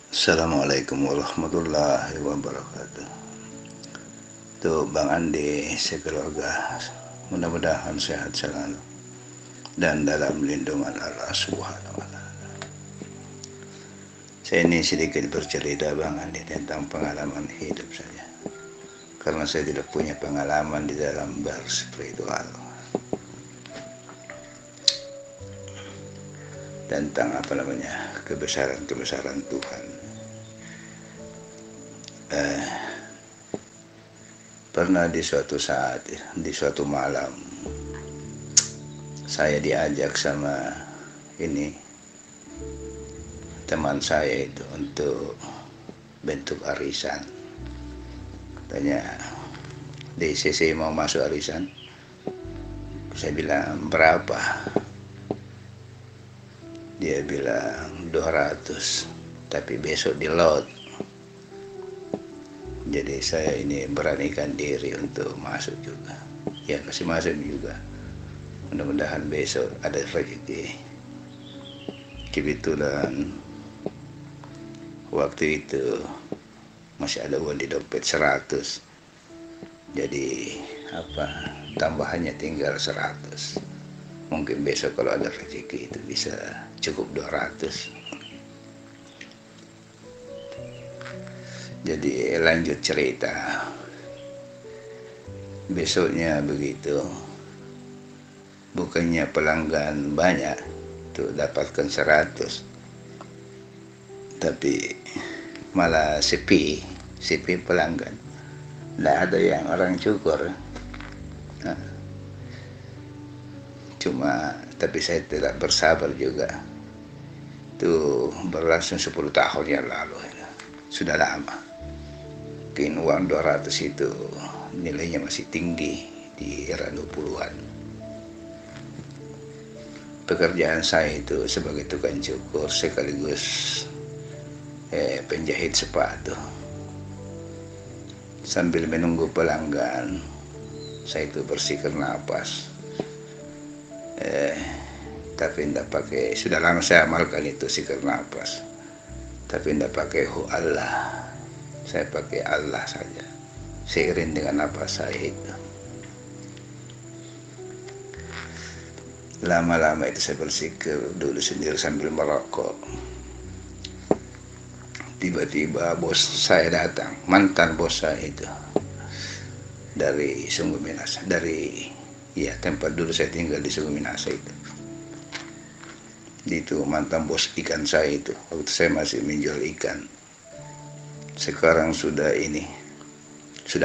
Assalamualaikum warahmatullahi wabarakatuh. Tuh Bang Andi sekeluarga, mudah-mudahan sehat selalu dan dalam lindungan Allah Subhanahu wa Ta'ala. Saya ini sedikit bercerita Bang Andi tentang pengalaman hidup saya, karena saya tidak punya pengalaman di dalam berspiritual, tentang kebesaran Tuhan. Pernah di suatu saat, di suatu malam, saya diajak sama teman saya itu untuk bentuk arisan. Katanya, DCC mau masuk arisan. Saya bilang, berapa? Dia bilang 200, tapi besok di load. Jadi saya ini beranikan diri untuk masuk juga. Ya, kasih masuk juga. Mudah-mudahan besok ada rezeki. Kebetulan waktu itu masih ada uang di dompet 100. Jadi tambahannya tinggal 100. Mungkin besok kalau ada rezeki itu bisa cukup 200. Jadi lanjut cerita. Besoknya begitu, bukannya pelanggan banyak tuh dapatkan 100, tapi malah sepi pelanggan. Tidak ada yang orang cukur. Tapi saya tidak bersabar juga. Itu berlangsung 10 tahun yang lalu. Sudah lama. Mungkin uang 200 itu nilainya masih tinggi di era 20-an. Pekerjaan saya itu sebagai tukang cukur sekaligus penjahit sepatu. Sambil menunggu pelanggan, saya itu bersihkan napas. Tapi tidak pakai, sudah lama saya amalkan itu sikir napas. Tapi tidak pakai hu Allah. Saya pakai Allah saja, seiring dengan napas saya itu. Lama-lama itu saya bersikir dulu sendiri sambil merokok. Tiba-tiba bos saya datang, mantan bos saya itu, dari Sungguh Minasa, dari tempat dulu saya tinggal di Sungguh Minasa itu. Itu mantan bos ikan saya itu, waktu saya masih menjual ikan. Sekarang sudah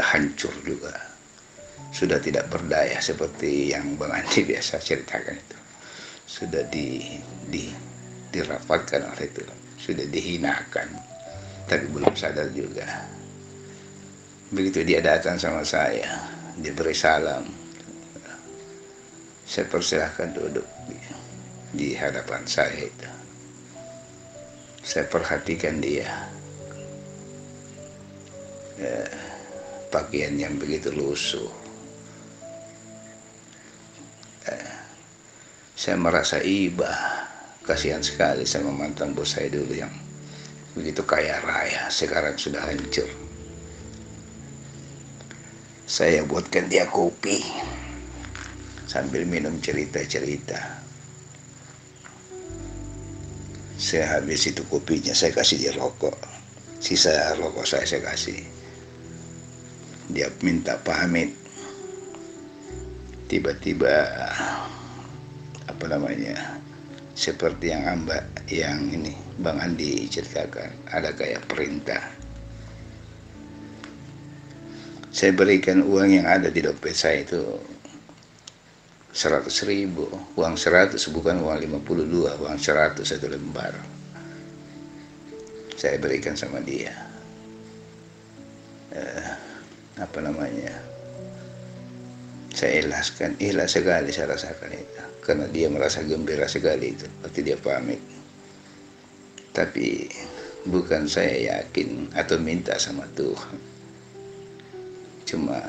hancur juga, sudah tidak berdaya seperti yang Bang Andi biasa ceritakan itu. Sudah dirapatkan oleh itu, sudah dihinakan, tapi belum sadar juga. Begitu dia datang sama saya, dia beri salam, saya persilahkan duduk di hadapan saya itu. Saya perhatikan dia, pakaian yang begitu lusuh. Saya merasa iba, kasihan sekali sama mantan bos saya dulu yang begitu kaya raya, sekarang sudah hancur. Saya buatkan dia kopi sambil minum cerita-cerita. Saya habis itu kopinya, saya kasih dia rokok. Sisa rokok saya kasih. Dia minta pamit. Tiba-tiba seperti yang Bang Andi ceritakan, ada kayak perintah. Saya berikan uang yang ada di dompet saya itu 100.000, uang 100, bukan uang 52, uang 100 satu lembar. Saya berikan sama dia. Saya ikhlas sekali saya rasakan itu, karena dia merasa gembira sekali itu waktu dia pamit. Tapi bukan saya yakin atau minta sama Tuhan, cuma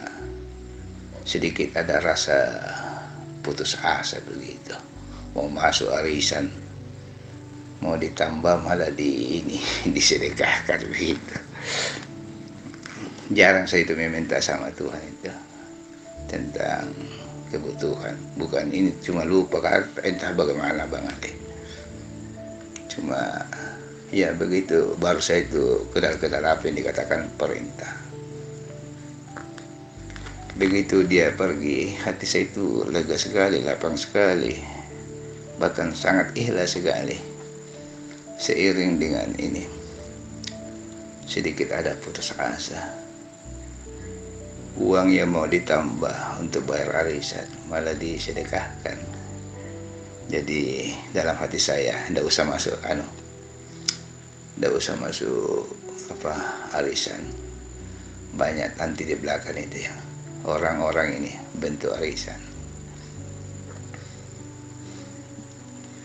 sedikit ada rasa putus asa begitu. Mau masuk arisan mau ditambah malah di ini disedekahkan begitu. Jarang saya itu meminta sama Tuhan itu tentang kebutuhan, bukan ini cuma lupa entah bagaimana Bang Ali. Cuma ya begitu baru saya itu kenal apa yang dikatakan perintah. Begitu dia pergi, hati saya itu lega sekali, lapang sekali, bahkan sangat ikhlas sekali. Seiring dengan ini sedikit ada putus asa, uang yang mau ditambah untuk bayar arisan malah disedekahkan. Jadi dalam hati saya ndak usah masuk arisan. Banyak nanti di belakang itu ya orang-orang ini bentuk arisan.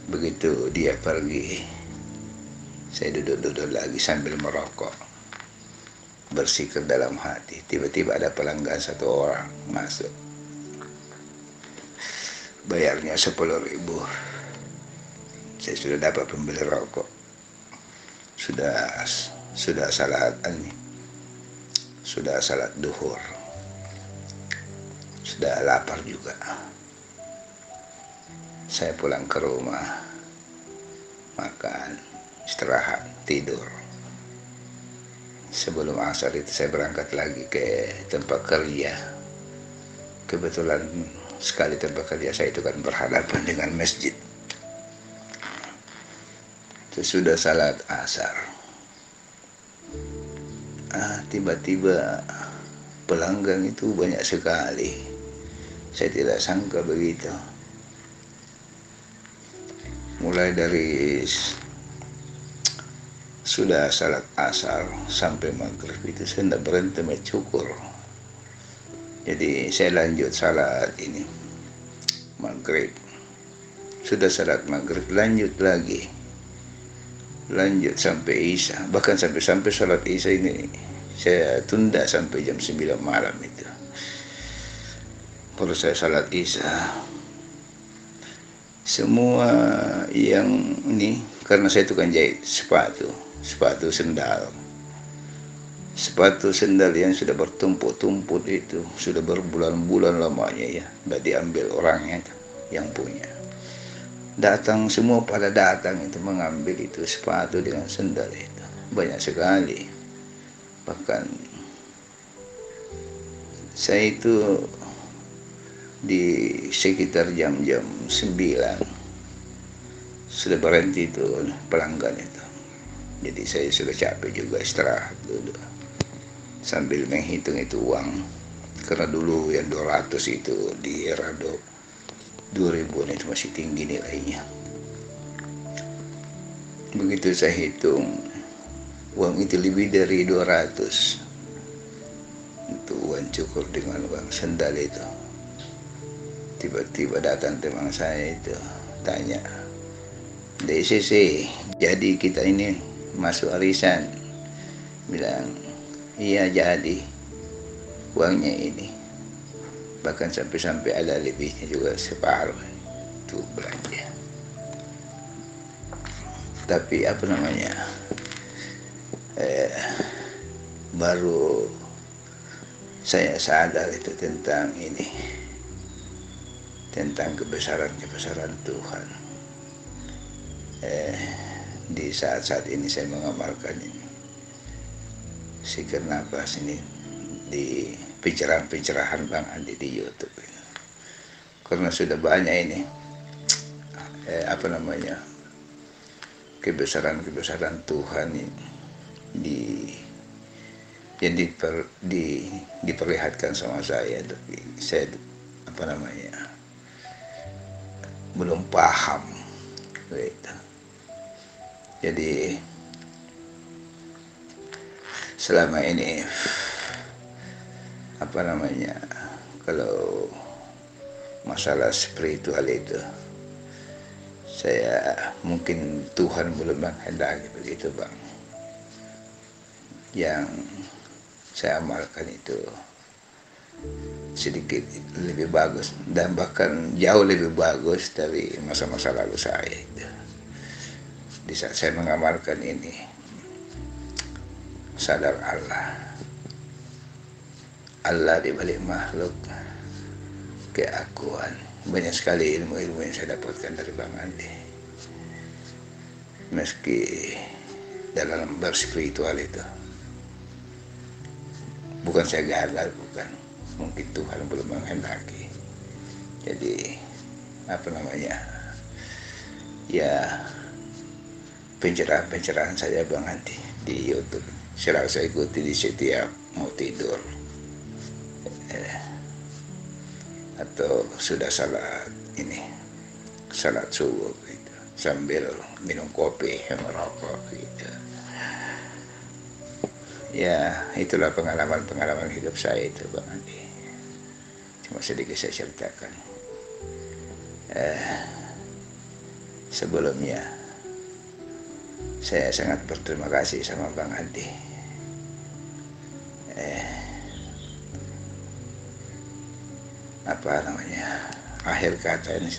Begitu dia pergi, saya duduk-duduk lagi sambil merokok, bersikap dalam hati. Tiba-tiba ada pelanggan satu orang masuk, bayarnya 10.000. Saya sudah dapat pembeli rokok, sudah salat duhur, sudah lapar juga. Saya pulang ke rumah, makan, istirahat, tidur. Sebelum asar itu saya berangkat lagi ke tempat kerja. Kebetulan sekali tempat kerja saya itu kan berhadapan dengan masjid. Sesudah salat asar, tiba-tiba pelanggan itu banyak sekali. Saya tidak sangka begitu. Mulai dari sudah salat asar sampai maghrib itu saya tidak berhenti mencukur. Jadi saya lanjut salat ini maghrib. Sudah salat maghrib lanjut lagi, lanjut sampai isya. Bahkan sampai salat isya ini saya tunda sampai jam 9 malam itu. Baru saya salat isya. Semua yang ini karena saya tukang jahit sepatu sendal yang sudah bertumpuk-tumpuk itu sudah berbulan-bulan lamanya ya, nggak diambil orangnya itu yang punya. Datang semua pada datang itu mengambil itu sepatu dengan sendal itu banyak sekali. Bahkan saya itu di sekitar jam-jam 9 sudah berhenti itu pelanggan itu. Jadi saya sudah capek juga, istirahat dulu sambil menghitung itu uang, karena dulu yang 200 itu di era 2000 itu masih tinggi nilainya. Begitu saya hitung uang itu lebih dari 200 itu uang cukur dengan uang sendal itu. Tiba-tiba datang teman saya itu tanya, DCC, jadi kita ini masuk arisan? Bilang, iya jadi, uangnya ini. Bahkan sampai ada lebihnya juga separuh itu belanja. Tapi apa namanya, baru saya sadar itu tentang ini, tentang kebesaran Tuhan. Di saat-saat ini saya mengamalkan ini sikir nafas ini di pencerahan Bang Andi di YouTube ini. Karena sudah banyak ini kebesaran Tuhan ini diperlihatkan sama saya, tapi saya belum paham gitu. Jadi selama ini kalau masalah spiritual itu saya mungkin Tuhan belum menghendaki begitu Bang. Yang saya amalkan itu sedikit lebih bagus dan bahkan jauh lebih bagus dari masa-masa lalu saya itu. di saat saya mengamalkan ini, sadar Allah di balik makhluk, keakuan. Banyak sekali ilmu-ilmu yang saya dapatkan dari Bang Andi. Meski dalam berspiritual itu, bukan saya gagal, bukan, mungkin Tuhan belum menghendaki. Jadi ya, pencerahan saya Bang Andi di YouTube selalu saya ikuti di setiap mau tidur, atau sudah salat subuh gitu, sambil minum kopi, merokok gitu. Ya, itulah pengalaman hidup saya itu Bang Andi. Cuma sedikit saya ceritakan. Sebelumnya saya sangat berterima kasih sama Bang Andi. Akhir kata ini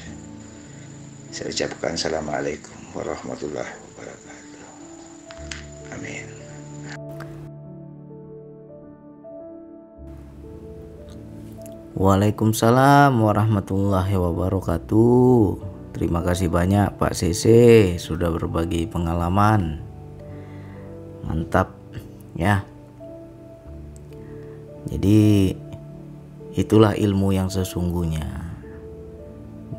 saya ucapkan assalamualaikum warahmatullahi wabarakatuh. Amin. Waalaikumsalam warahmatullahi wabarakatuh. Terima kasih banyak Pak CC sudah berbagi pengalaman. Mantap ya. Jadi itulah ilmu yang sesungguhnya.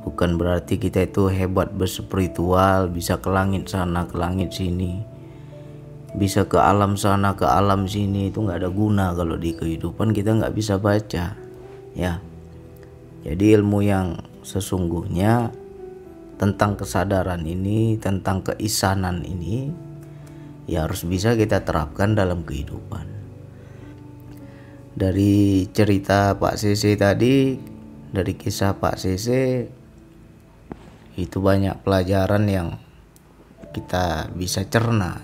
Bukan berarti kita itu hebat berspiritual, bisa ke langit sana, ke langit sini, bisa ke alam sana, ke alam sini. Itu gak ada guna kalau di kehidupan kita gak bisa baca ya. Jadi ilmu yang sesungguhnya tentang kesadaran ini, tentang keisanan ini, ya harus bisa kita terapkan dalam kehidupan. Dari cerita Pak CC tadi, dari kisah Pak CC, itu banyak pelajaran yang kita bisa cerna,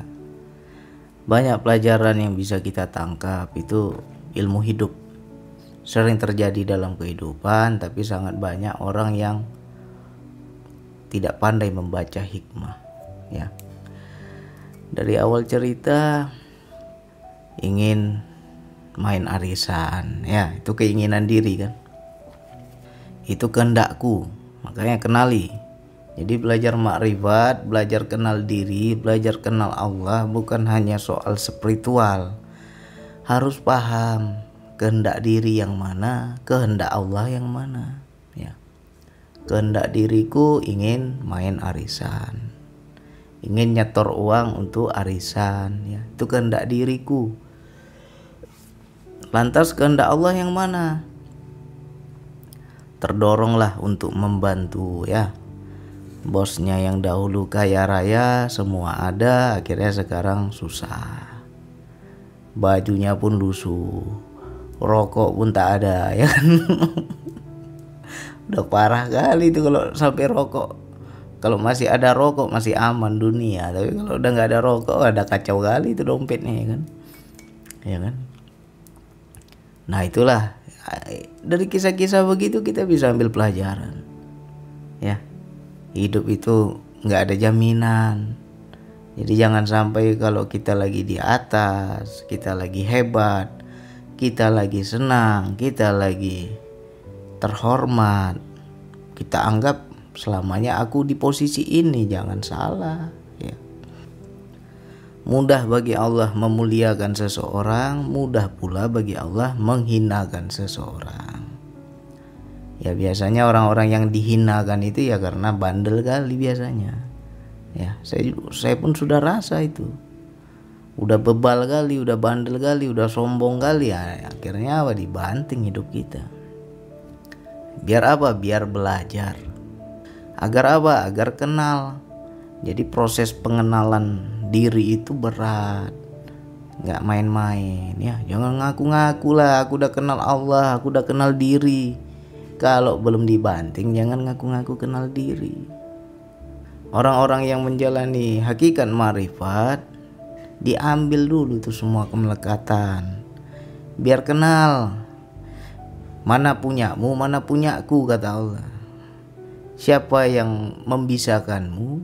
banyak pelajaran yang bisa kita tangkap. Itu ilmu hidup sering terjadi dalam kehidupan, tapi sangat banyak orang yang tidak pandai membaca hikmah ya. Dari awal cerita ingin main arisan ya, itu keinginan diri kan, itu kehendakku, makanya kenali. Jadi belajar makrifat, belajar kenal diri, belajar kenal Allah bukan hanya soal spiritual. Harus paham kehendak diri yang mana, kehendak Allah yang mana ya. Kehendak diriku ingin main arisan, ingin nyetor uang untuk arisan ya, itu kehendak diriku. Lantas kehendak Allah yang mana? Terdoronglah untuk membantu ya. Bosnya yang dahulu kaya raya, semua ada, akhirnya sekarang susah. Bajunya pun lusuh, rokok pun tak ada ya kan. Udah parah kali itu kalau sampai rokok. Kalau masih ada rokok masih aman dunia, tapi kalau udah nggak ada rokok ada kacau kali itu dompetnya ya kan. Ya kan. Nah itulah, dari kisah-kisah begitu kita bisa ambil pelajaran ya. Hidup itu nggak ada jaminan. Jadi jangan sampai kalau kita lagi di atas, kita lagi hebat, kita lagi senang, kita lagi terhormat, kita anggap selamanya aku di posisi ini. Jangan salah ya. Mudah bagi Allah memuliakan seseorang, mudah pula bagi Allah menghinakan seseorang. Ya biasanya orang-orang yang dihinakan itu ya karena bandel kali biasanya. Ya, saya pun sudah rasa itu. Udah bebal kali, udah bandel kali, udah sombong kali ya. Akhirnya apa? Dibanting hidup kita. Biar apa? Biar belajar. Agar apa? Agar kenal. Jadi proses pengenalan diri itu berat. Nggak main-main ya. Jangan ngaku-ngaku lah aku udah kenal Allah, aku udah kenal diri. Kalau belum dibanting jangan ngaku-ngaku kenal diri. Orang-orang yang menjalani hakikat marifat, diambil dulu itu semua kemelekatan. Biar kenal mana punyamu, mana punyaku, kata Allah. Siapa yang membisakanmu,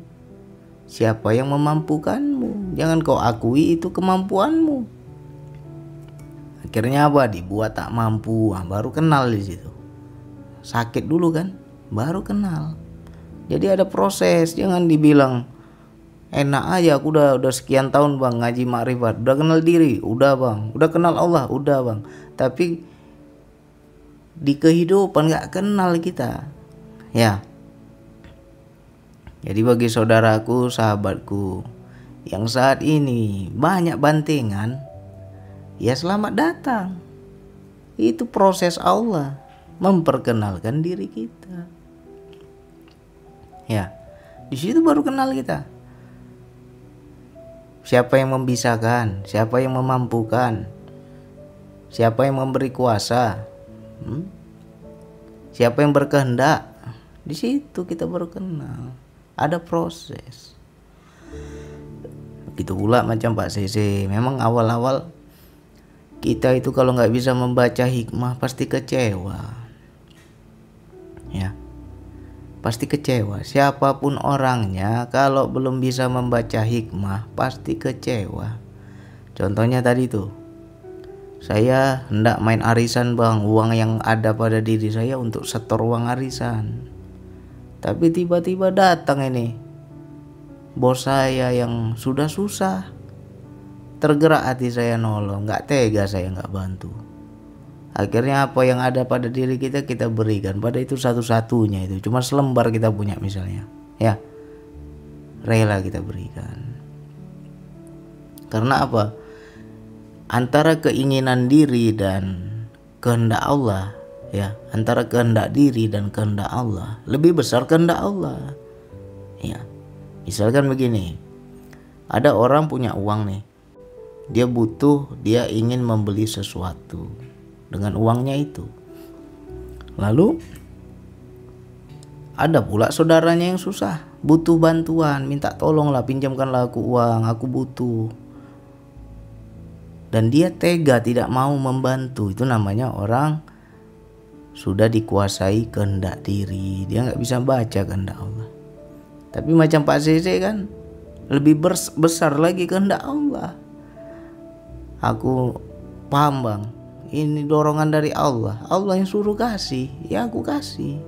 Siapa yang memampukanmu? Jangan kau akui itu kemampuanmu. Akhirnya apa? Dibuat tak mampu. Baru kenal di situ. Sakit dulu kan, baru kenal. Jadi ada proses. Jangan dibilang enak aja, aku udah sekian tahun bang ngaji makrifat, udah kenal diri, udah bang, udah kenal Allah, udah bang. Tapi di kehidupan nggak kenal kita, ya. Jadi bagi saudaraku, sahabatku yang saat ini banyak bantingan, ya selamat datang. Itu proses Allah memperkenalkan diri kita. Ya, di situ baru kenal kita. Siapa yang membisahkan, siapa yang memampukan, siapa yang memberi kuasa, siapa yang berkehendak. Di situ kita baru kenal. Ada proses. Begitu pula macam Pak CC. Memang awal-awal kita itu kalau nggak bisa membaca hikmah pasti kecewa. Ya, pasti kecewa. Siapapun orangnya kalau belum bisa membaca hikmah pasti kecewa. Contohnya tadi tuh, saya hendak main arisan bang, uang yang ada pada diri saya untuk setor uang arisan. Tapi tiba-tiba datang ini bos saya yang sudah susah. Tergerak hati saya nolong, gak tega saya gak bantu. Akhirnya apa yang ada pada diri kita berikan. Pada itu satu-satunya itu, cuma selembar kita punya misalnya, ya, rela kita berikan. Karena apa? Antara keinginan diri dan kehendak Allah, ya, antara kehendak diri dan kehendak Allah, lebih besar kehendak Allah. Ya, misalkan begini, ada orang punya uang nih, dia butuh, dia ingin membeli sesuatu dengan uangnya itu. Lalu ada pula saudaranya yang susah, butuh bantuan, minta tolonglah, pinjamkanlah aku uang, aku butuh. Dan dia tega tidak mau membantu. Itu namanya orang sudah dikuasai kehendak diri. Dia gak bisa baca kehendak Allah. Tapi macam Pak CC kan lebih besar lagi kehendak Allah. Aku paham bang, ini dorongan dari Allah. Allah yang suruh kasih, ya aku kasih.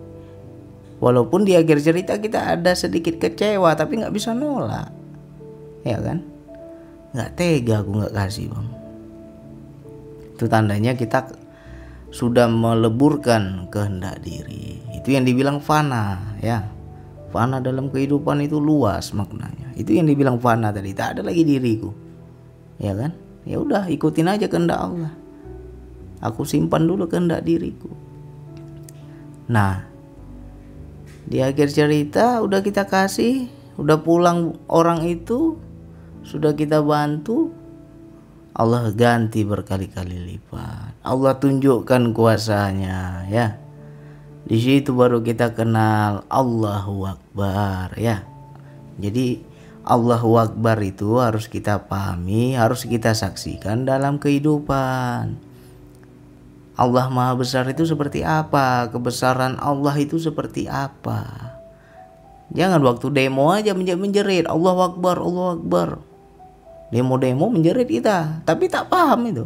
Walaupun di akhir cerita kita ada sedikit kecewa, tapi gak bisa nolak, ya kan? Gak tega aku gak kasih bang. Itu tandanya kita sudah meleburkan kehendak diri. Itu yang dibilang fana, ya. Fana dalam kehidupan itu luas maknanya. Itu yang dibilang fana tadi, tak ada lagi diriku, ya kan? Ya udah, ikutin aja kehendak Allah. Aku simpan dulu kehendak diriku. Nah, di akhir cerita udah kita kasih, udah pulang orang itu, sudah kita bantu, Allah ganti berkali-kali lipat. Allah tunjukkan kuasanya, ya. Di situ baru kita kenal Allahu Akbar, ya. Jadi Allahu Akbar itu harus kita pahami, harus kita saksikan dalam kehidupan. Allah Maha Besar itu seperti apa? Kebesaran Allah itu seperti apa? Jangan waktu demo aja menjerit Allahu Akbar, Allahu Akbar. Demo-demo menjerit kita, tapi tak paham itu.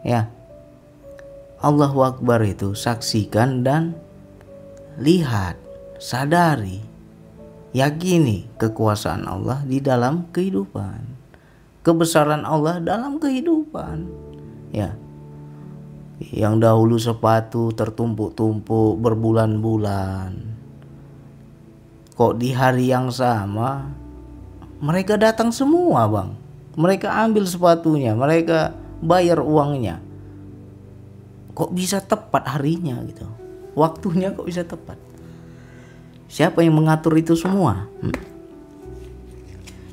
Ya. Allahu Akbar itu saksikan dan lihat, sadari, yakini kekuasaan Allah di dalam kehidupan. Kebesaran Allah dalam kehidupan. Ya. Yang dahulu sepatu tertumpuk-tumpuk berbulan-bulan, kok di hari yang sama mereka datang semua bang. Mereka ambil sepatunya, mereka bayar uangnya. Kok bisa tepat harinya gitu? Waktunya kok bisa tepat? Siapa yang mengatur itu semua?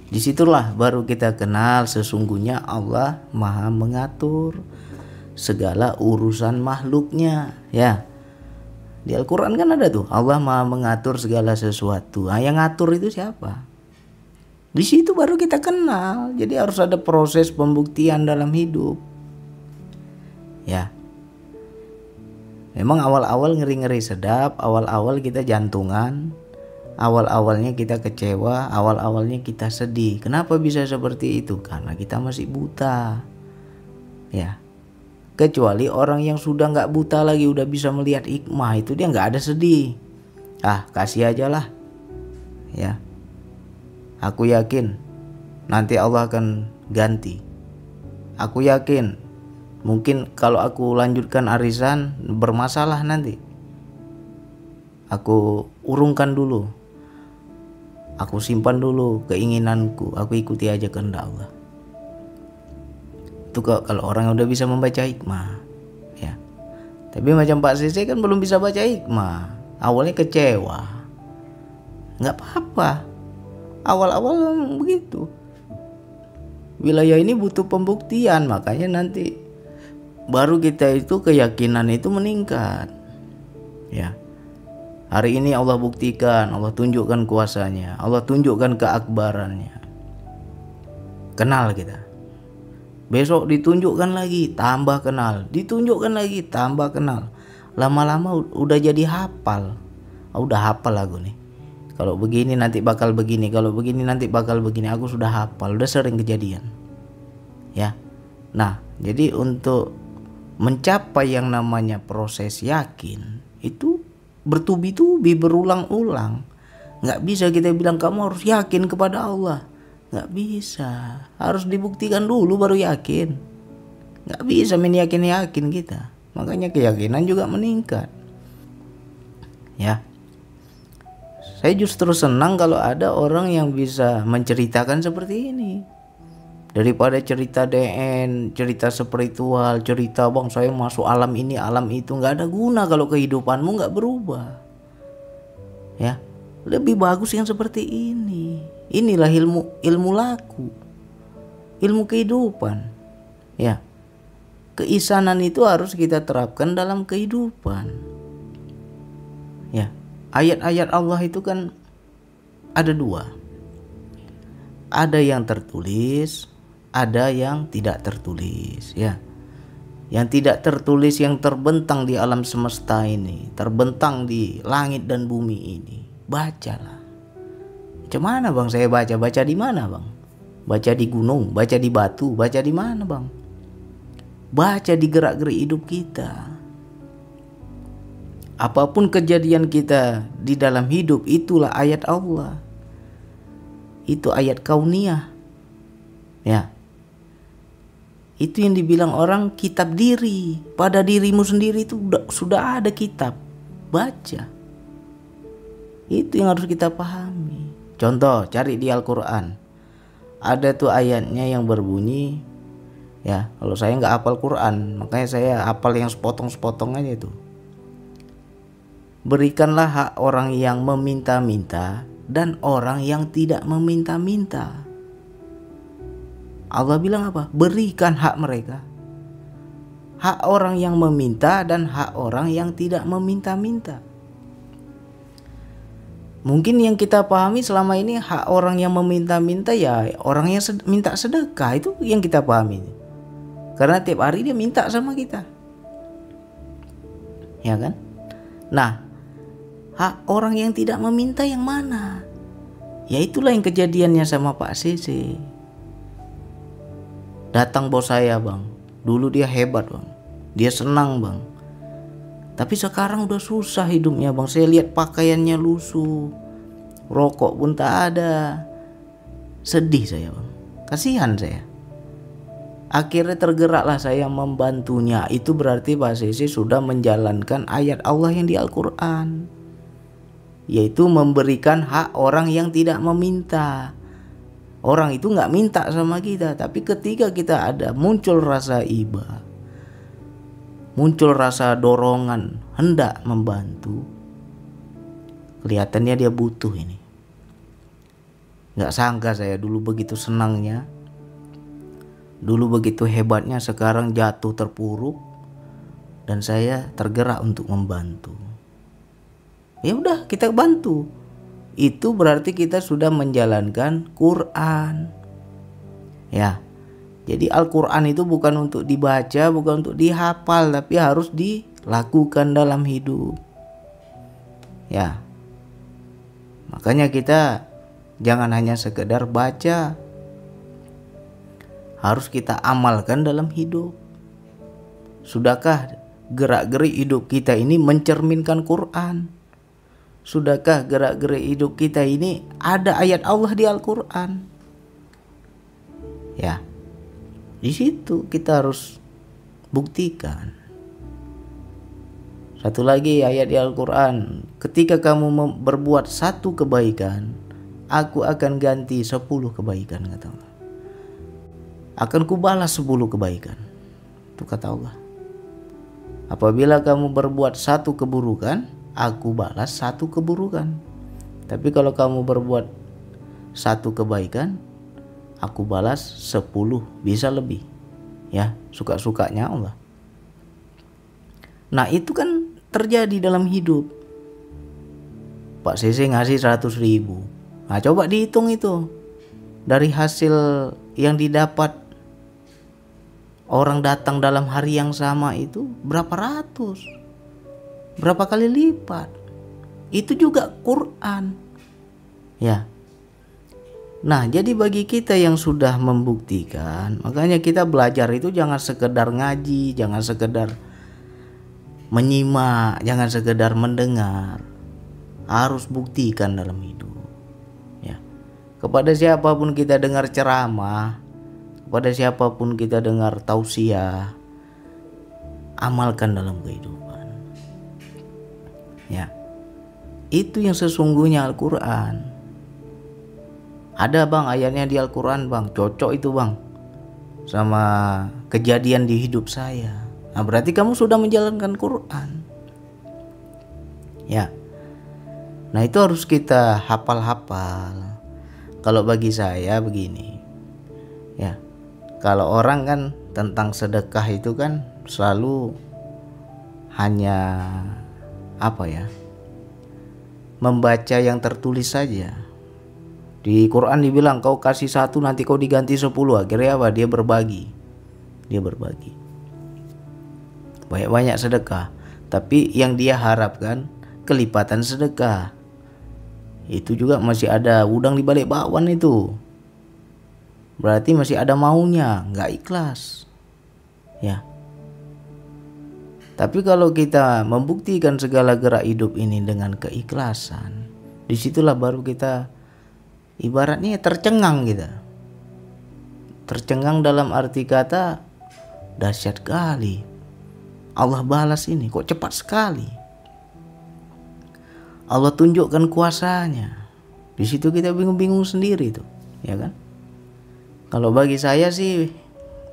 Disitulah baru kita kenal sesungguhnya Allah Maha mengatur segala urusan makhluknya, ya. Di Al-Quran kan ada tuh, Allah Maha mengatur segala sesuatu. Nah, yang ngatur itu siapa? Di situ baru kita kenal. Jadi harus ada proses pembuktian dalam hidup. Ya. Memang awal-awal ngeri-ngeri sedap, awal-awal kita jantungan, Awal-awalnya kita kecewa, awal-awalnya kita sedih. Kenapa bisa seperti itu? Karena kita masih buta. Ya. Kecuali orang yang sudah nggak buta lagi, udah bisa melihat hikmah, itu dia nggak ada sedih. Kasih aja lah. Ya. Aku yakin nanti Allah akan ganti. Aku yakin mungkin kalau aku lanjutkan arisan bermasalah nanti. Aku urungkan dulu. Aku simpan dulu keinginanku. Aku ikuti aja kehendak Allah. Itu kalau orang yang udah bisa membaca hikmah. Ya. Tapi macam Pak CC kan belum bisa baca hikmah. Awalnya kecewa. Nggak apa-apa. Awal-awal begitu. Wilayah ini butuh pembuktian, makanya nanti baru kita itu keyakinan itu meningkat. Ya. Hari ini Allah buktikan, Allah tunjukkan kuasanya, Allah tunjukkan keakbarannya. Kenal kita. Besok ditunjukkan lagi, tambah kenal. Ditunjukkan lagi, tambah kenal. Lama-lama udah jadi hafal. Udah hafal aku nih. Kalau begini nanti bakal begini, kalau begini nanti bakal begini. Aku sudah hafal, udah sering kejadian. Ya. Nah, jadi untuk mencapai yang namanya proses yakin itu bertubi-tubi, berulang-ulang. Nggak bisa kita bilang kamu harus yakin kepada Allah. Nggak bisa. Harus dibuktikan dulu baru yakin. Nggak bisa main yakin-yakin kita. Makanya keyakinan juga meningkat. Ya. Saya justru senang kalau ada orang yang bisa menceritakan seperti ini. Daripada cerita DN, cerita spiritual, cerita bang saya masuk alam ini, alam itu. Nggak ada guna kalau kehidupanmu nggak berubah. Ya, lebih bagus yang seperti ini. Inilah ilmu laku, ilmu kehidupan. Ya, keisanan itu harus kita terapkan dalam kehidupan. Ya, ayat-ayat Allah itu kan ada dua. Ada yang tertulis, ada yang tidak tertulis, ya. Yang tidak tertulis yang terbentang di alam semesta ini, terbentang di langit dan bumi ini. Bacalah. Macam mana bang saya baca? Baca di mana bang? Baca di gunung, baca di batu, baca di mana bang? Baca di gerak-gerik hidup kita. Apapun kejadian kita di dalam hidup, itulah ayat Allah. Itu ayat kauniyah. Ya. Itu yang dibilang orang kitab diri. Pada dirimu sendiri itu sudah ada kitab. Baca. Itu yang harus kita pahami. Contoh, cari di Al-Quran. Ada tuh ayatnya yang berbunyi, ya, kalau saya nggak hafal Quran, makanya saya hafal yang sepotong-sepotong aja itu. Berikanlah hak orang yang meminta-minta dan orang yang tidak meminta-minta. Allah bilang apa? Berikan hak mereka. Hak orang yang meminta dan hak orang yang tidak meminta-minta. Mungkin yang kita pahami selama ini hak orang yang meminta-minta ya orang yang minta sedekah, itu yang kita pahami. Karena tiap hari dia minta sama kita. Ya kan? Nah, hak orang yang tidak meminta yang mana? Ya itulah yang kejadiannya sama Pak CC. Datang bos saya bang, dulu dia hebat bang, dia senang bang. Tapi sekarang udah susah hidupnya bang. Saya lihat pakaiannya lusuh, rokok pun tak ada. Sedih saya bang, kasihan saya. Akhirnya tergeraklah saya membantunya. Itu berarti Pak CC sudah menjalankan ayat Allah yang di Al-Quran, yaitu memberikan hak orang yang tidak meminta. Orang itu gak minta sama kita, tapi ketika kita ada muncul rasa iba, muncul rasa dorongan hendak membantu, kelihatannya dia butuh ini. Gak sangka saya dulu begitu senangnya, dulu begitu hebatnya, sekarang jatuh terpuruk, dan saya tergerak untuk membantu. Ya udah, kita bantu. Itu berarti kita sudah menjalankan Quran. Ya. Jadi Al-Quran itu bukan untuk dibaca, bukan untuk dihafal, tapi harus dilakukan dalam hidup. Ya. Makanya kita jangan hanya sekedar baca, harus kita amalkan dalam hidup. Sudahkah gerak-gerik hidup kita ini mencerminkan Quran? Sudahkah gerak-gerik hidup kita ini ada ayat Allah di Al-Quran? Ya, di situ kita harus buktikan. Satu lagi ayat di Al-Quran, ketika kamu berbuat satu kebaikan, aku akan ganti 10 kebaikan, kata Allah. Akan kubalas 10 kebaikan. Itu kata Allah. Apabila kamu berbuat satu keburukan, aku balas 1 keburukan. Tapi kalau kamu berbuat 1 kebaikan, aku balas 10, bisa lebih. Ya, suka-sukanya Allah. Nah, itu kan terjadi dalam hidup. Pak Sese ngasih 100.000. Nah, coba dihitung itu. Dari hasil yang didapat orang datang dalam hari yang sama itu berapa ratus, berapa kali lipat. Itu juga Quran. Ya. Nah, jadi bagi kita yang sudah membuktikan, makanya kita belajar itu jangan sekedar ngaji, jangan sekedar menyimak, jangan sekedar mendengar. Harus buktikan dalam hidup. Ya. Kepada siapapun kita dengar ceramah, kepada siapapun kita dengar tausiah, amalkan dalam kehidupan. Ya. Itu yang sesungguhnya Al-Quran. Ada bang ayatnya di Al-Quran bang, cocok itu bang sama kejadian di hidup saya. Nah, berarti kamu sudah menjalankan Quran. Ya. Nah, itu harus kita hafal-hafal. Kalau bagi saya begini. Ya. Kalau orang kan tentang sedekah itu kan selalu hanya membaca yang tertulis saja. Di Quran dibilang kau kasih 1 nanti kau diganti 10. Akhirnya apa? Dia berbagi. Banyak-banyak sedekah, tapi yang dia harapkan kelipatan sedekah. Itu juga masih ada udang di balik bakwan itu. Berarti masih ada maunya, nggak ikhlas. Ya. Tapi kalau kita membuktikan segala gerak hidup ini dengan keikhlasan, disitulah baru kita ibaratnya tercengang kita. Tercengang dalam arti kata dahsyat kali. Allah balas ini kok cepat sekali. Allah tunjukkan kuasanya. Di situ kita bingung-bingung sendiri tuh, ya kan? Kalau bagi saya sih,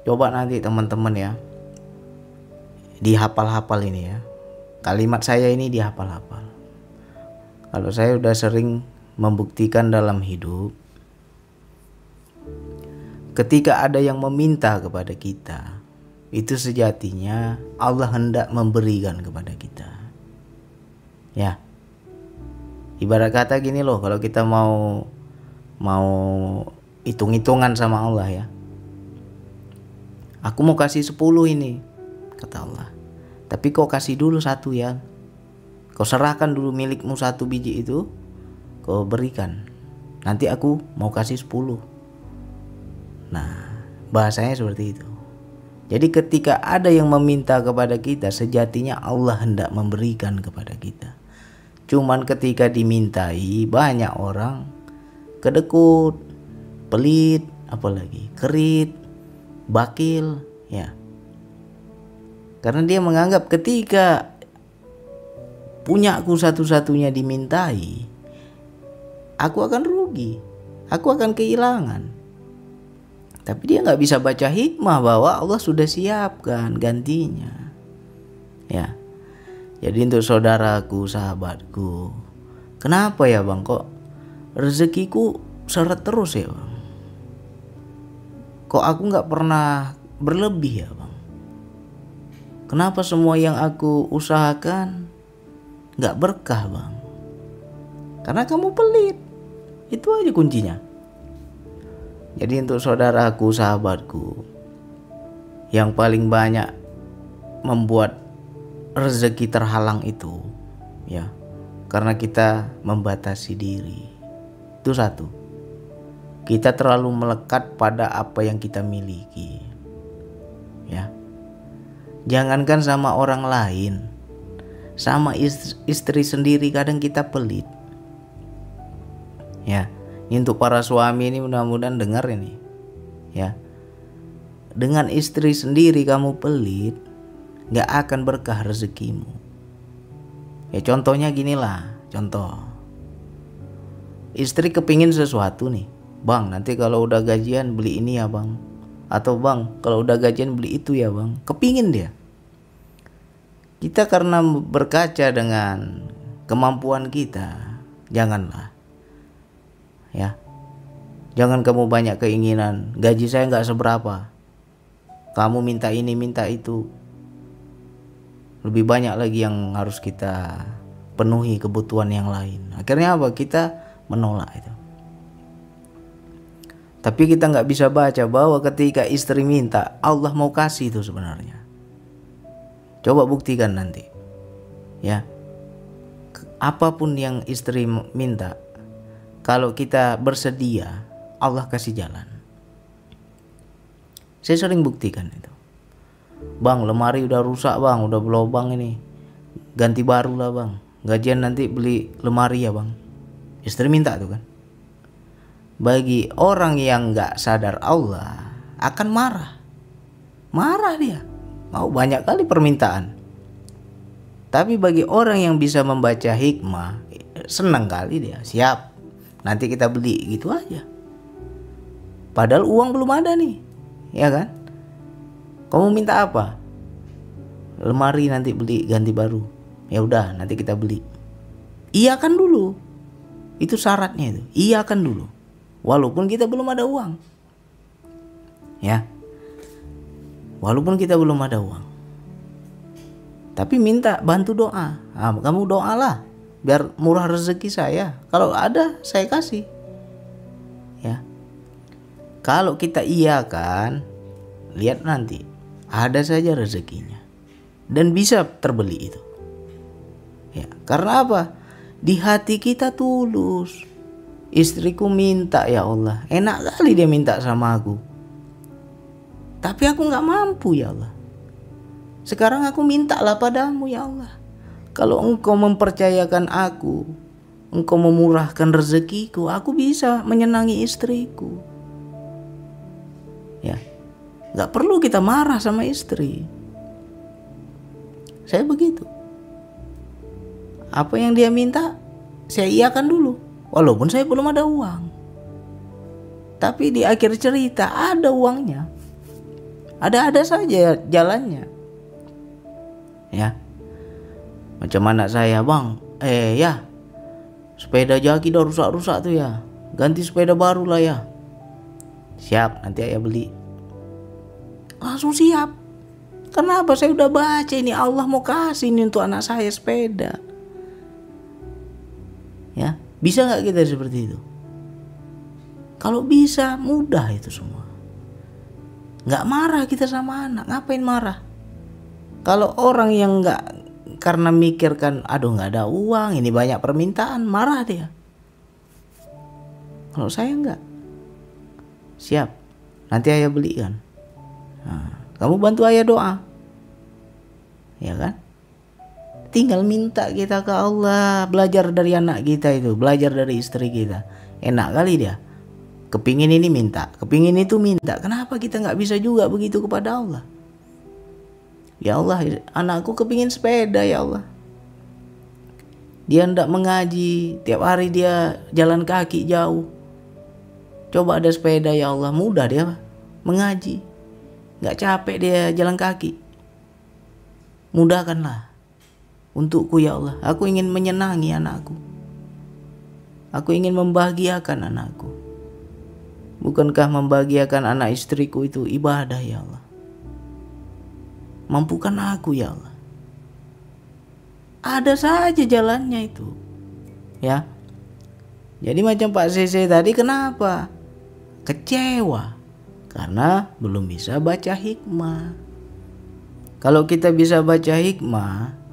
coba nanti teman-teman ya, dihafal-hafal ini ya. Kalimat saya ini dihafal-hafal. Kalau saya udah sering membuktikan dalam hidup, ketika ada yang meminta kepada kita, itu sejatinya Allah hendak memberikan kepada kita. Ya. Ibarat kata gini loh, kalau kita mau hitung-hitungan sama Allah ya. Aku mau kasih 10 ini, kata Allah. Tapi kau kasih dulu 1 ya. Kau serahkan dulu milikmu 1 biji itu, kau berikan. Nanti aku mau kasih 10. Nah, bahasanya seperti itu. Jadi ketika ada yang meminta kepada kita, sejatinya Allah hendak memberikan kepada kita. Cuman ketika dimintai, banyak orang kedekut, pelit, apalagi kerit, bakil, ya. Karena dia menganggap ketika punyaku satu-satunya dimintai, aku akan rugi, aku akan kehilangan. Tapi dia nggak bisa baca hikmah bahwa Allah sudah siapkan gantinya. Ya. Jadi untuk saudaraku, sahabatku, kenapa ya bang kok rezekiku seret terus ya bang? Kok aku nggak pernah berlebih ya bang? Kenapa semua yang aku usahakan nggak berkah bang? Karena kamu pelit. Itu aja kuncinya. Jadi untuk saudaraku, sahabatku, yang paling banyak membuat rezeki terhalang itu, ya, karena kita membatasi diri. Itu satu. Kita terlalu melekat pada apa yang kita miliki. Ya. Jangankan sama orang lain, sama istri sendiri kadang kita pelit. Ya, ini untuk para suami ini mudah-mudahan dengar ini. Ya. Dengan istri sendiri kamu pelit, gak akan berkah rezekimu. Ya contohnya ginilah, contoh. Istri kepingin sesuatu nih, bang nanti kalau udah gajian beli ini ya bang. Atau bang kalau udah gajian beli itu ya bang. Kepingin dia. Kita karena berkaca dengan kemampuan kita, janganlah. Ya, jangan kamu banyak keinginan. Gaji saya gak seberapa, kamu minta ini minta itu. Lebih banyak lagi yang harus kita penuhi kebutuhan yang lain. Akhirnya apa? Kita menolak itu. Tapi kita nggak bisa baca bahwa ketika istri minta, Allah mau kasih itu sebenarnya. Coba buktikan nanti. Ya. Apapun yang istri minta, kalau kita bersedia, Allah kasih jalan. Saya sering buktikan itu. Bang, lemari udah rusak bang, udah berlubang ini, ganti baru lah bang. Gajian nanti beli lemari ya bang. Istri minta tuh kan. Bagi orang yang gak sadar Allah akan marah dia, mau banyak kali permintaan. Tapi bagi orang yang bisa membaca hikmah, senang kali dia, siap, nanti kita beli gitu aja. Padahal uang belum ada nih, ya kan? Kamu minta apa? Lemari nanti beli ganti baru. Ya udah, nanti kita beli. Iyakan dulu. Itu syaratnya itu. Iyakan dulu. Walaupun kita belum ada uang. Ya. Walaupun kita belum ada uang. Tapi minta bantu doa. Nah, kamu doalah biar murah rezeki saya. Kalau ada saya kasih. Ya. Kalau kita iyakan, lihat nanti ada saja rezekinya dan bisa terbeli itu. Ya, karena apa? Di hati kita tulus. Istriku minta ya Allah, enak kali dia minta sama aku. Tapi aku gak mampu ya Allah. Sekarang aku mintalah padamu ya Allah. Kalau engkau mempercayakan aku, engkau memurahkan rezekiku, aku bisa menyenangi istriku. Ya, gak perlu kita marah sama istri. Saya begitu. Apa yang dia minta, saya iyakan dulu. Walaupun saya belum ada uang. Tapi di akhir cerita ada uangnya. Ada saja jalannya. Ya. Macam anak saya, bang. Ya. Sepeda jaki udah rusak-rusak tuh ya. Ganti sepeda baru lah ya. Siap, nanti ayah beli. Langsung siap. Kenapa? Saya udah baca ini Allah mau kasih ini untuk anak saya sepeda. Ya, bisa nggak kita seperti itu? Kalau bisa, mudah itu semua. Nggak marah kita sama anak, ngapain marah? Kalau orang yang nggak, karena mikirkan, aduh nggak ada uang, ini banyak permintaan, marah dia. Kalau saya nggak, siap, nanti ayah belikan. Nah, kamu bantu ayah doa, ya kan? Tinggal minta kita ke Allah. Belajar dari anak kita itu, belajar dari istri kita. Enak kali dia, kepingin ini minta, kepingin itu minta. Kenapa kita gak bisa juga begitu kepada Allah? Ya Allah, anakku kepingin sepeda ya Allah. Dia hendak mengaji, tiap hari dia jalan kaki jauh. Coba ada sepeda ya Allah, mudah dia mengaji, gak capek dia jalan kaki. Mudahkanlah untukku ya Allah. Aku ingin menyenangi anakku. Aku ingin membahagiakan anakku. Bukankah membahagiakan anak istriku itu ibadah ya Allah? Mampukan aku ya Allah. Ada saja jalannya itu. Ya. Jadi macam Pak CC tadi, kenapa? Kecewa. Karena belum bisa baca hikmah. Kalau kita bisa baca hikmah,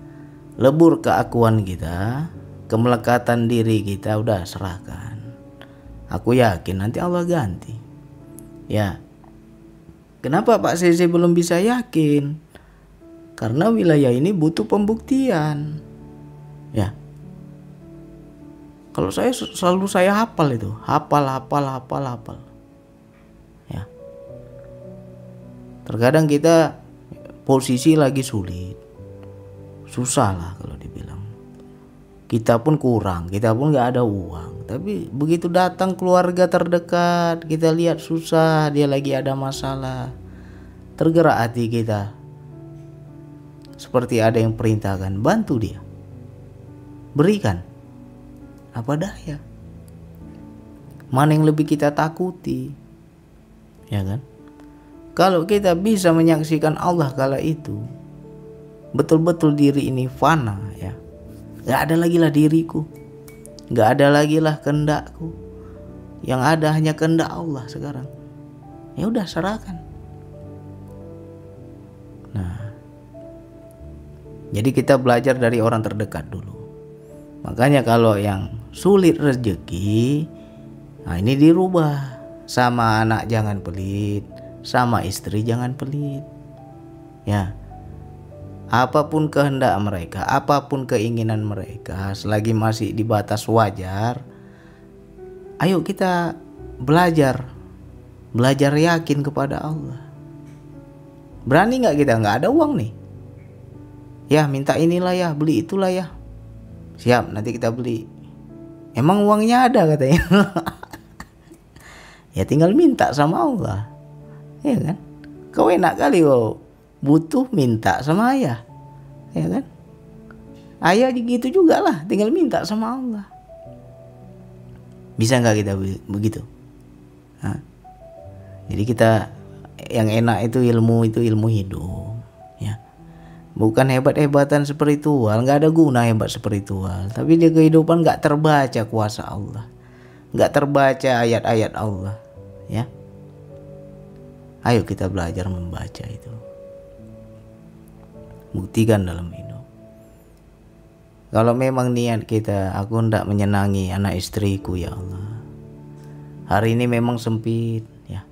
lebur keakuan kita, kemelekatan diri kita udah serahkan. Aku yakin nanti Allah ganti. Ya. Kenapa Pak Sesi belum bisa yakin? Karena wilayah ini butuh pembuktian. Ya. Kalau saya selalu hafal itu, hafal. Ya. Terkadang kita posisi lagi sulit, susah lah kalau dibilang. Kita pun kurang, kita pun nggak ada uang. Tapi begitu datang keluarga terdekat, kita lihat susah, dia lagi ada masalah, tergerak hati kita. Seperti ada yang perintahkan, bantu dia, berikan. Apa daya? Mana yang lebih kita takuti? Ya kan? Kalau kita bisa menyaksikan Allah kala itu, betul-betul diri ini fana, ya. Gak ada lagi lah diriku, gak ada lagi lah kehendakku. Yang ada hanya kehendak Allah sekarang. Ya udah, serahkan. Nah, jadi kita belajar dari orang terdekat dulu. Makanya kalau yang sulit rezeki, nah ini dirubah. Sama anak jangan pelit, sama istri jangan pelit. Ya. Apapun kehendak mereka, apapun keinginan mereka, selagi masih di batas wajar, ayo kita belajar yakin kepada Allah. Berani nggak kita? Nggak ada uang nih. Ya minta inilah ya, beli itulah ya. Siap, nanti kita beli. Emang uangnya ada katanya. Ya tinggal minta sama Allah. Ya kan? Kau enak kali kau butuh minta sama ayah. Ya kan? Ayah gitu juga lah, tinggal minta sama Allah. Bisa nggak kita begitu? Nah, jadi kita yang enak itu ilmu hidup. Ya. Bukan hebat-hebatan spiritual, nggak ada guna hebat spiritual. Tapi di kehidupan nggak terbaca kuasa Allah, nggak terbaca ayat-ayat Allah. Ya, ayo kita belajar membaca itu. Buktikan dalam hidup. Kalau memang niat kita, aku hendak menyenangi anak istriku ya Allah. Hari ini memang sempit, ya.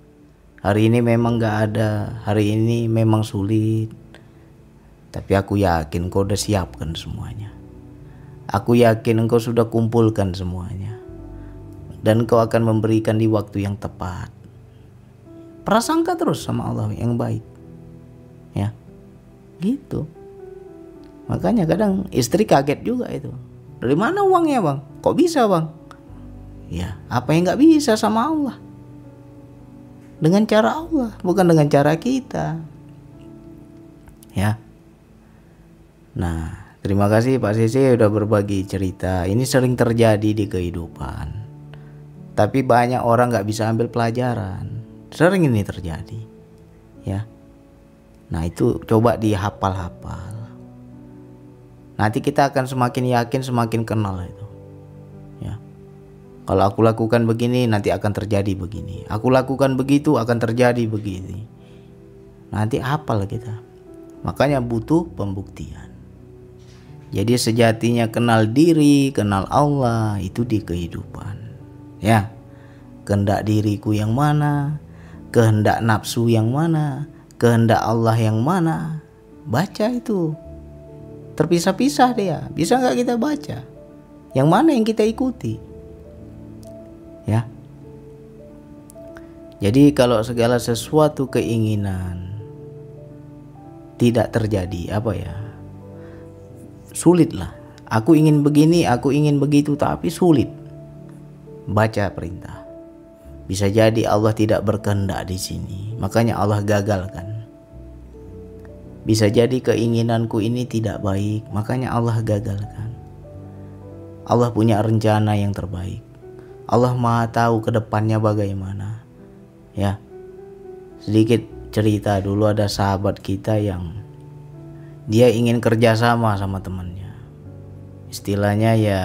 Hari ini memang nggak ada. Hari ini memang sulit. Tapi aku yakin Engkau udah siapkan semuanya. Aku yakin Engkau sudah kumpulkan semuanya. Dan Engkau akan memberikan di waktu yang tepat. Prasangka terus sama Allah yang baik. Ya. Gitu. Makanya kadang istri kaget juga itu. Dari mana uangnya bang? Kok bisa bang? Ya, apa yang gak bisa sama Allah? Dengan cara Allah, bukan dengan cara kita. Ya. Nah, terima kasih Pak Sesi udah berbagi cerita. Ini sering terjadi di kehidupan. Tapi banyak orang gak bisa ambil pelajaran. Sering ini terjadi. Ya. Nah itu coba dihafal-hafal. Nanti kita akan semakin yakin, semakin kenal itu. Ya. Kalau aku lakukan begini, nanti akan terjadi begini. Aku lakukan begitu, akan terjadi begini. Nanti hafal kita. Makanya butuh pembuktian. Jadi sejatinya kenal diri, kenal Allah itu di kehidupan. Ya. Kehendak diriku yang mana? Kehendak nafsu yang mana? Kehendak Allah yang mana? Baca itu. Terpisah-pisah dia. Bisa gak kita baca? Yang mana yang kita ikuti? Ya. Jadi kalau segala sesuatu keinginan tidak terjadi, apa ya? Sulit lah. Aku ingin begini, aku ingin begitu, tapi sulit. Baca perintah. Bisa jadi Allah tidak berkehendak di sini, makanya Allah gagalkan. Bisa jadi keinginanku ini tidak baik, makanya Allah gagalkan. Allah punya rencana yang terbaik. Allah Maha tahu ke depannya bagaimana. Ya. Sedikit cerita, dulu ada sahabat kita yang dia ingin kerjasama sama temannya. Istilahnya ya,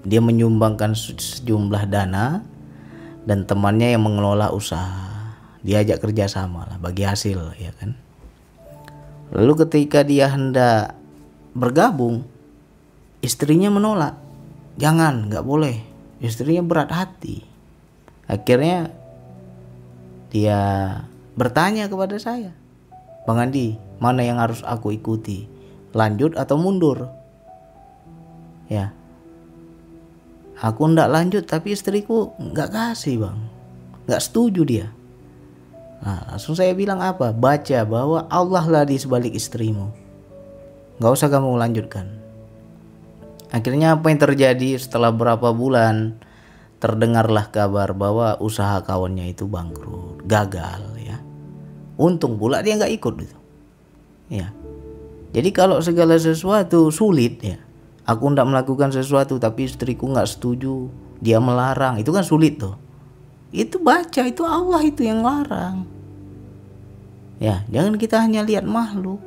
dia menyumbangkan sejumlah dana dan temannya yang mengelola usaha. Diajak kerjasama lah, bagi hasil, ya kan. Lalu ketika dia hendak bergabung, istrinya menolak, jangan, nggak boleh. Istrinya berat hati. Akhirnya dia bertanya kepada saya, Bang Andi, mana yang harus aku ikuti, lanjut atau mundur? Ya, aku ndak lanjut, tapi istriku nggak kasih bang, nggak setuju dia. Nah, langsung saya bilang apa? Baca bahwa Allah lah di sebalik istrimu, nggak usah kamu lanjutkan. Akhirnya apa yang terjadi? Setelah berapa bulan terdengarlah kabar bahwa usaha kawannya itu bangkrut, gagal ya. Untung pula dia nggak ikut gitu. Ya. Jadi kalau segala sesuatu sulit ya, aku ndak melakukan sesuatu tapi istriku nggak setuju, dia melarang, itu kan sulit tuh. Itu baca, itu Allah itu yang larang. Ya, jangan kita hanya lihat makhluk.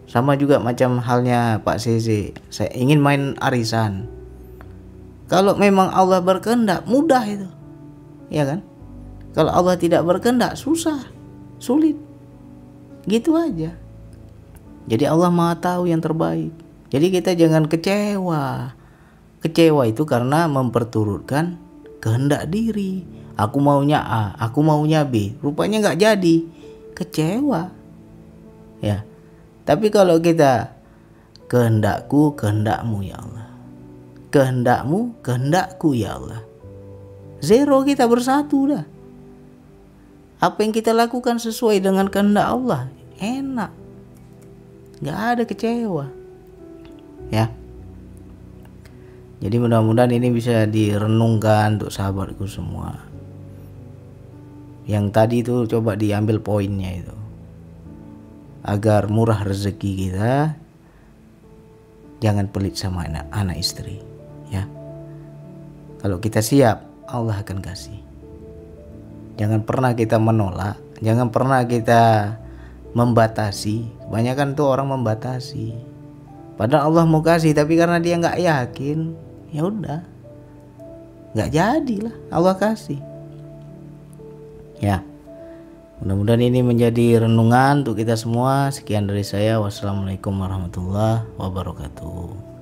Sama juga macam halnya Pak CC, saya ingin main arisan. Kalau memang Allah berkehendak mudah itu, ya kan? Kalau Allah tidak berkehendak susah, sulit. Gitu aja. Jadi Allah Maha tahu yang terbaik. Jadi kita jangan kecewa. Kecewa itu karena memperturutkan kehendak diri. Aku maunya A, aku maunya B. Rupanya nggak jadi. Kecewa. Ya. Tapi kalau kita kehendakku, kehendakmu ya Allah. Kehendakmu, kehendakku ya Allah. Zero, kita bersatu dah. Apa yang kita lakukan sesuai dengan kehendak Allah, enak. Gak ada kecewa. Ya. Jadi mudah-mudahan ini bisa direnungkan untuk sahabatku semua. Yang tadi itu coba diambil poinnya itu. Agar murah rezeki kita, jangan pelit sama anak istri, ya. Kalau kita siap, Allah akan kasih. Jangan pernah kita menolak, jangan pernah kita membatasi. Kebanyakan tuh orang membatasi. Padahal Allah mau kasih, tapi karena dia nggak yakin, ya udah, nggak jadilah Allah kasih. Ya. Mudah-mudahan ini menjadi renungan untuk kita semua. Sekian dari saya. Wassalamualaikum warahmatullahi wabarakatuh.